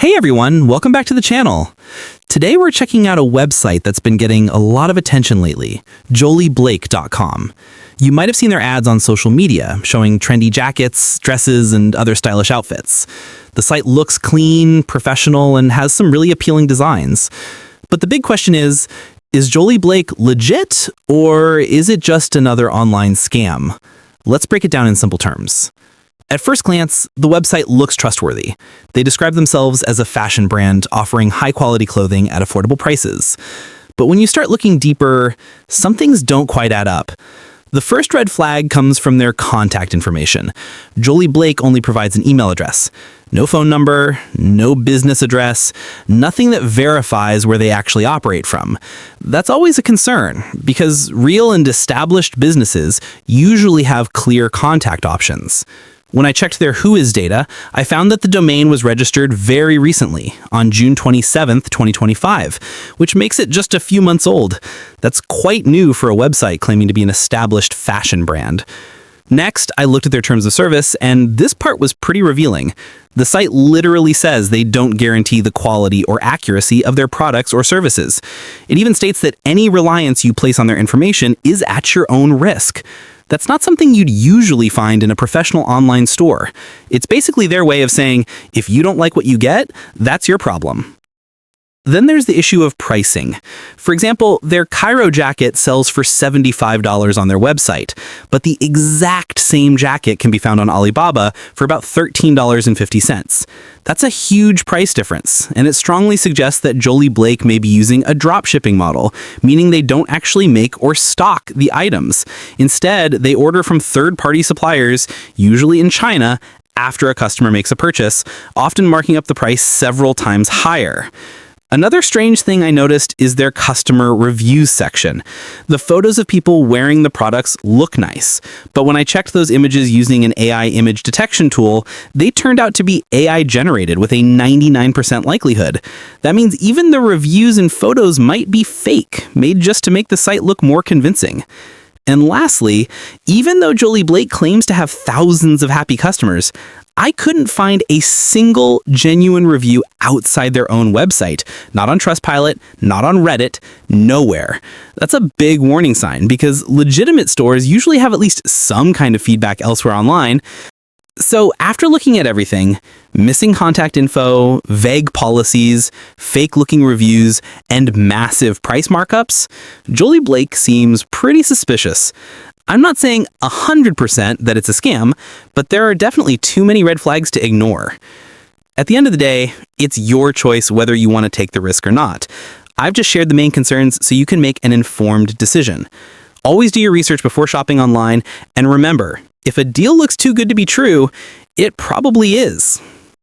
Hey everyone, welcome back to the channel. Today we're checking out a website that's been getting a lot of attention lately, jolieblake.com. You might have seen their ads on social media showing trendy jackets, dresses, and other stylish outfits. The site looks clean, professional, and has some really appealing designs. But the big question is Jolie Blake legit, or is it just another online scam? Let's break it down in simple terms. At first glance, the website looks trustworthy. They describe themselves as a fashion brand offering high-quality clothing at affordable prices. But when you start looking deeper, some things don't quite add up. The first red flag comes from their contact information. Jolie Blake only provides an email address. No phone number, no business address, nothing that verifies where they actually operate from. That's always a concern, because real and established businesses usually have clear contact options. When I checked their Whois data, I found that the domain was registered very recently, on June 27th, 2025, which makes it just a few months old. That's quite new for a website claiming to be an established fashion brand. Next, I looked at their terms of service, and this part was pretty revealing. The site literally says they don't guarantee the quality or accuracy of their products or services. It even states that any reliance you place on their information is at your own risk. That's not something you'd usually find in a professional online store. It's basically their way of saying, if you don't like what you get, that's your problem. Then there's the issue of pricing. For example, their Cairo jacket sells for $75 on their website, but the exact same jacket can be found on Alibaba for about $13.50. That's a huge price difference, and it strongly suggests that Jolie Blake may be using a dropshipping model, meaning they don't actually make or stock the items. Instead, they order from third-party suppliers, usually in China, after a customer makes a purchase, often marking up the price several times higher. Another strange thing I noticed is their customer reviews section. The photos of people wearing the products look nice, but when I checked those images using an AI image detection tool, they turned out to be AI generated with a 99% likelihood. That means even the reviews and photos might be fake, made just to make the site look more convincing. And lastly, even though Jolie Blake claims to have thousands of happy customers, I couldn't find a single genuine review outside their own website. Not on Trustpilot, not on Reddit, nowhere. That's a big warning sign, because legitimate stores usually have at least some kind of feedback elsewhere online. So after looking at everything, missing contact info, vague policies, fake-looking reviews, and massive price markups, Jolie Blake seems pretty suspicious. I'm not saying 100% that it's a scam, but there are definitely too many red flags to ignore. At the end of the day, it's your choice whether you want to take the risk or not. I've just shared the main concerns so you can make an informed decision. Always do your research before shopping online, and remember, if a deal looks too good to be true, it probably is.